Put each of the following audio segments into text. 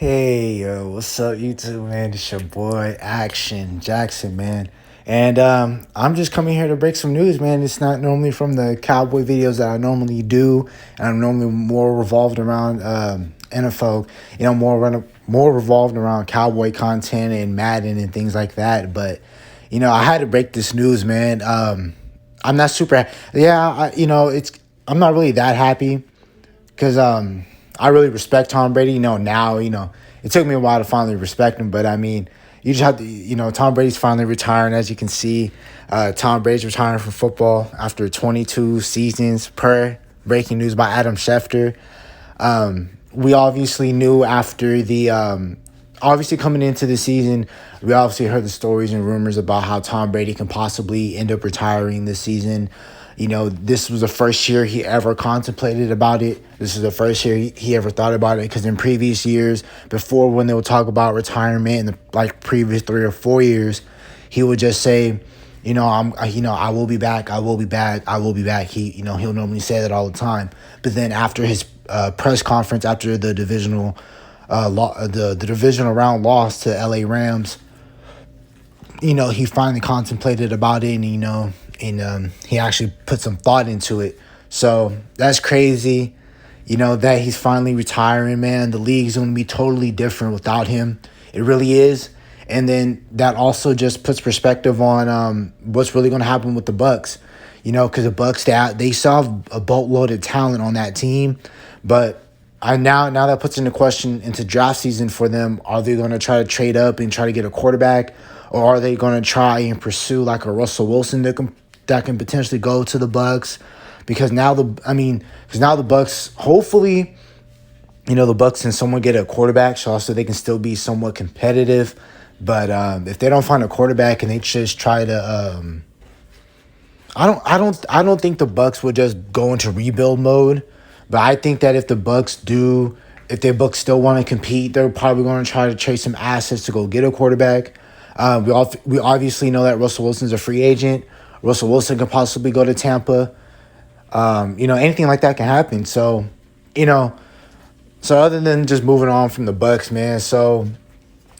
Hey, yo, what's up, YouTube, man? It's your boy, Action Jackson, man. And I'm just coming here to break some news, man. It's not normally from the cowboy videos that I normally do, and I'm normally more revolved around NFL, more revolved around cowboy content and Madden and things like that. But I had to break this news, man. I'm not super, yeah, I'm not really that happy because I really respect Tom Brady. Now it took me a while to finally respect him, but I mean, you just have to. Tom Brady's finally retiring, as you can see. Tom Brady's retiring from football after 22 seasons, per breaking news by Adam Schefter. We obviously knew after the obviously coming into the season, we obviously heard the stories and rumors about how Tom Brady can possibly end up retiring this season. This was the first year he ever contemplated about it. This is the first year he ever thought about it, because in previous years, before, when they would talk about retirement in the previous 3 or 4 years, he would just say, I will be back, I will be back, I will be back. He'll normally say that all the time. But then after his press conference after the divisional the divisional round loss to LA Rams, he finally contemplated about it, and he actually put some thought into it. So that's crazy, that he's finally retiring, man. The league's going to be totally different without him. It really is. And then that also just puts perspective on what's really going to happen with the Bucks, because the Bucks, they still have a boatload of talent on that team. But now that puts into question into draft season for them. Are they going to try to trade up and try to get a quarterback? Or are they going to try and pursue like a Russell Wilson that can potentially go to the Bucks? Because now the Bucks, hopefully, the Bucks and someone get a quarterback, so also they can still be somewhat competitive. But if they don't find a quarterback and they just try to, I don't think the Bucks would just go into rebuild mode. But I think that if the Bucks still want to compete, they're probably going to try to trade some assets to go get a quarterback. We obviously know that Russell Wilson's a free agent. Russell Wilson could possibly go to Tampa. Anything like that can happen. So, so other than just moving on from the Bucks, man. So,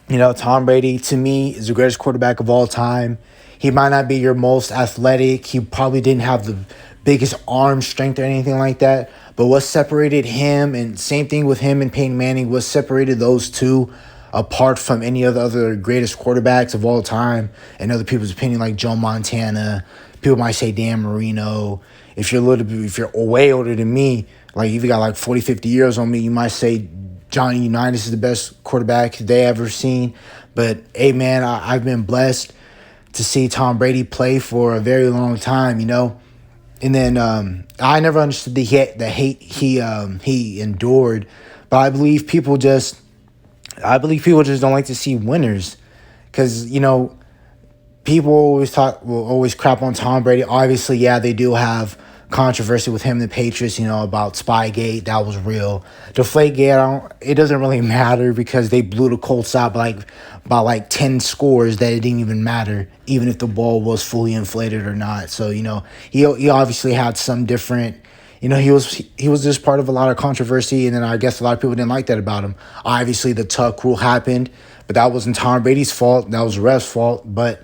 Tom Brady, to me, is the greatest quarterback of all time. He might not be your most athletic. He probably didn't have the biggest arm strength or anything like that. But what separated him, and same thing with him and Peyton Manning, what separated those two apart from any of the other greatest quarterbacks of all time, and other people's opinion, like Joe Montana, people might say Dan Marino. If you're way older than me, like if you got like 40, 50 years on me, you might say Johnny Unitas is the best quarterback they ever seen. But hey, man, I've been blessed to see Tom Brady play for a very long time, And then I never understood the hate he endured, but I believe people just don't like to see winners, because people will always crap on Tom Brady. Obviously, yeah, they do have controversy with him and the Patriots, about Spygate. That was real. Deflategate, it doesn't really matter, because they blew the Colts out by 10 scores that it didn't even matter, even if the ball was fully inflated or not. So, he obviously had some different, he was just part of a lot of controversy, and then I guess a lot of people didn't like that about him. Obviously, the Tuck rule happened, but that wasn't Tom Brady's fault. That was the ref's fault. But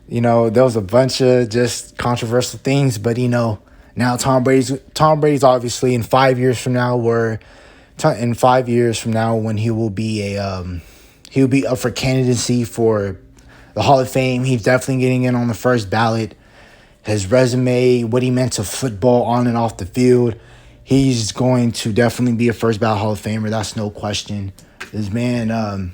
there was a bunch of just controversial things. But now Tom Brady's obviously in 5 years from now, when he'll be up for candidacy for the Hall of Fame. He's definitely getting in on the first ballot. His resume, what he meant to football on and off the field, he's going to definitely be a first ballot Hall of Famer. That's no question. This man,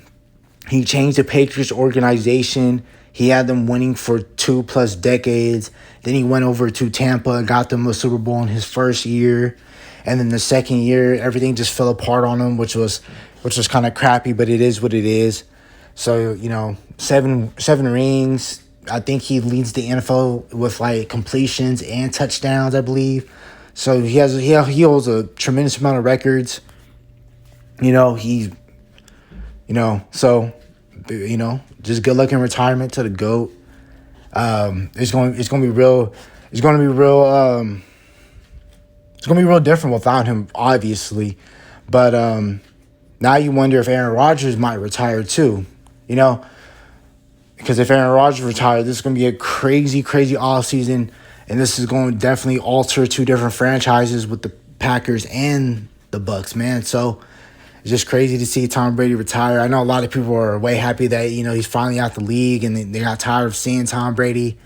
he changed the Patriots organization. He had them winning for 2+ decades. Then he went over to Tampa and got them a Super Bowl in his first year. And then the second year, everything just fell apart on him, which was kind of crappy, but it is what it is. So, seven rings. I think he leads the NFL with like completions and touchdowns, I believe. So he holds a tremendous amount of records. So just good luck in retirement to the GOAT. It's going to be real. It's going to be real different without him, obviously. But Now you wonder if Aaron Rodgers might retire too. You know, because if Aaron Rodgers retires, this is going to be a crazy, crazy offseason. And this is going to definitely alter two different franchises with the Packers and the Bucks, man. So it's just crazy to see Tom Brady retire. I know a lot of people are way happy that, he's finally out the league and they got tired of seeing Tom Brady.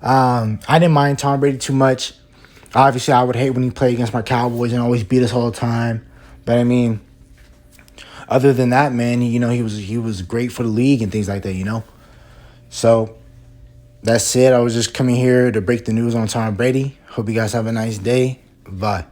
I didn't mind Tom Brady too much. Obviously, I would hate when he played against my Cowboys and always beat us all the time. But I mean, other than that, man, he was great for the league and things like that. So that's it. I was just coming here to break the news on Tom Brady. Hope you guys have a nice day. Bye.